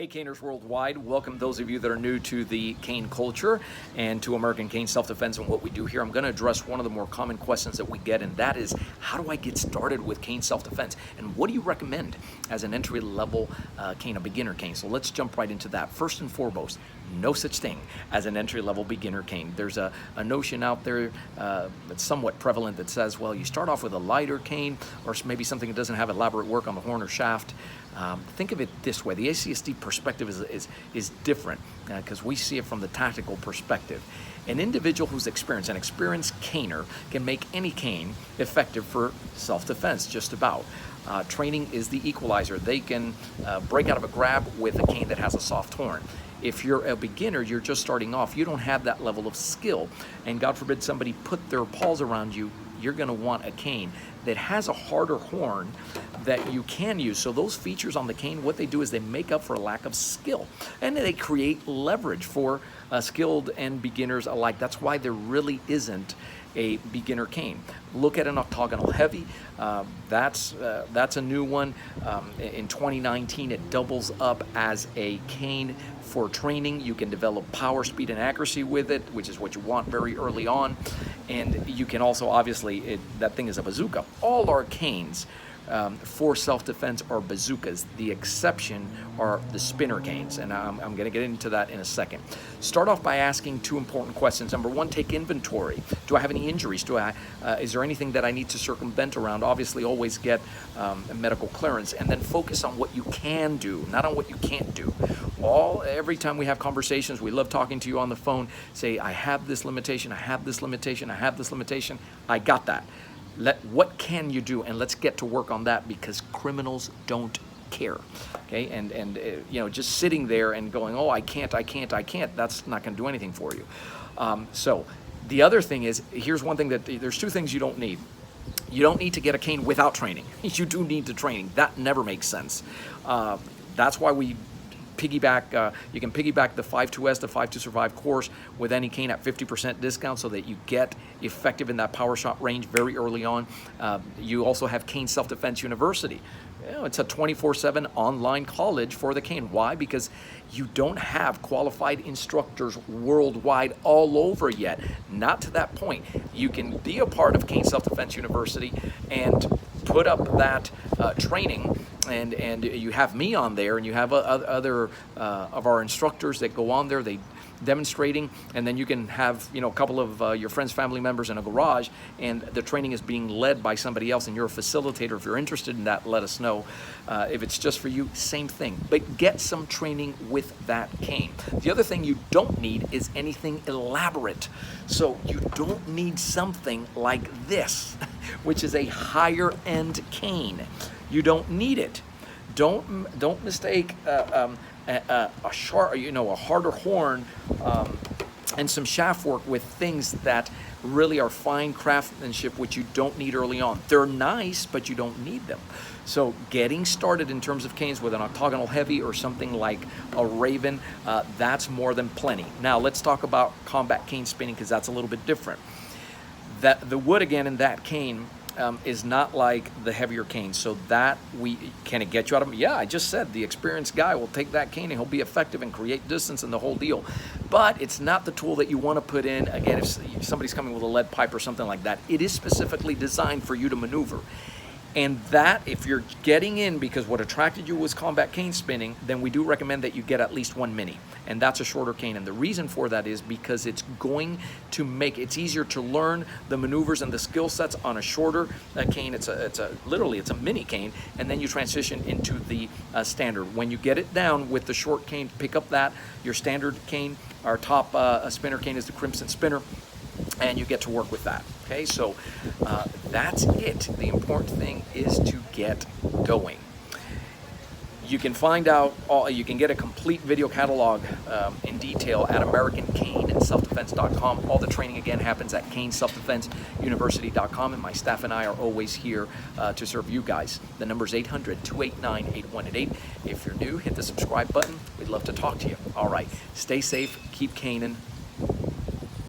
Hey Caners worldwide, welcome those of you that are new to the cane culture and to American Cane Self-Defense and what we do here. I'm going to address one of the more common questions that we get, and that is, how do I get started with cane self-defense? And what do you recommend as an entry-level cane, a beginner cane? So let's jump right into that. First and foremost, no such thing as an entry-level beginner cane. There's a notion out there that's somewhat prevalent that says, well, you start off with a lighter cane or maybe something that doesn't have elaborate work on the horn or shaft. Think of it this way. The ACSD perspective is different because we see it from the tactical perspective. An individual who's experienced, an experienced caner, can make any cane effective for self-defense, just about. Training is the equalizer. They can break out of a grab with a cane that has a soft horn. If you're a beginner, you're just starting off, you don't have that level of skill, and God forbid somebody put their paws around you, you're going to want a cane that has a harder horn that you can use. So those features on the cane, what they do is they make up for a lack of skill, and they create leverage for skilled and beginners alike. That's why there really isn't a beginner cane. Look at an octagonal heavy. That's a new one. In 2019, it doubles up as a cane for training. You can develop power, speed, and accuracy with it, which is what you want very early on. And you can also, obviously, that thing is a bazooka. All our canes for self-defense are bazookas. The exception are the spinner canes, and I'm going to get into that in a second. Start off by asking two important questions. Number one, take inventory. Do I have any injuries? Is there anything that I need to circumvent around? Obviously, always get a medical clearance, and then focus on what you can do, not on what you can't do. Every time we have conversations, we love talking to you on the phone. Say, I have this limitation, I have this limitation, I have this limitation. I got that. What can you do? And let's get to work on that, because criminals don't care. Okay, and you know, just sitting there and going, oh, I can't, that's not going to do anything for you. So the other thing is, here's one thing there's two things you don't need. You don't need to get a cane without training. You do need the training. That never makes sense. That's why we piggyback, you can piggyback the 5.2S, the 5.2 Survive course with any cane at 50% discount, so that you get effective in that power shot range very early on. You also have Cane Self-Defense University. You know, it's a 24/7 online college for the cane. Why? Because you don't have qualified instructors worldwide all over yet. Not to that point. You can be a part of Cane Self-Defense University and put up that training, and you have me on there, and you have other of our instructors that go on there, they demonstrating, and then you can have, you know, a couple of your friends, family members in a garage, and the training is being led by somebody else, and you're a facilitator. If you're interested in that, let us know. If it's just for you, same thing, but get some training with that cane. The other thing you don't need is anything elaborate. So you don't need something like this, which is a higher end cane. You don't need it. Don't mistake a sharp, you know, a harder horn and some shaft work with things that really are fine craftsmanship, which you don't need early on. They're nice, but you don't need them. So getting started in terms of canes with an octagonal heavy or something like a Raven, that's more than plenty. Now let's talk about combat cane spinning, because that's a little bit different. The wood, again, in that cane is not like the heavier cane. So that can it get you out of? Yeah, I just said the experienced guy will take that cane and he'll be effective and create distance and the whole deal. But it's not the tool that you want to put in. Again, if somebody's coming with a lead pipe or something like that, it is specifically designed for you to maneuver. And that, if you're getting in because what attracted you was combat cane spinning, then we do recommend that you get at least one mini, and that's a shorter cane. And the reason for that is because it's going to make it's easier to learn the maneuvers and the skill sets on a shorter cane. Literally it's a mini cane, and then you transition into the standard. When you get it down with the short cane, pick up your standard cane. Our top spinner cane is the Crimson Spinner, and you get to work with that. Okay, so that's it. The important thing is to get going. You can find out, you can get a complete video catalog in detail at AmericanCaneSelfDefense.com. All the training, again, happens at CaneSelfDefenseUniversity.com, and my staff and I are always here to serve you guys. The number is 800-289-8188. If you're new, hit the subscribe button. We'd love to talk to you. All right, stay safe, keep caning.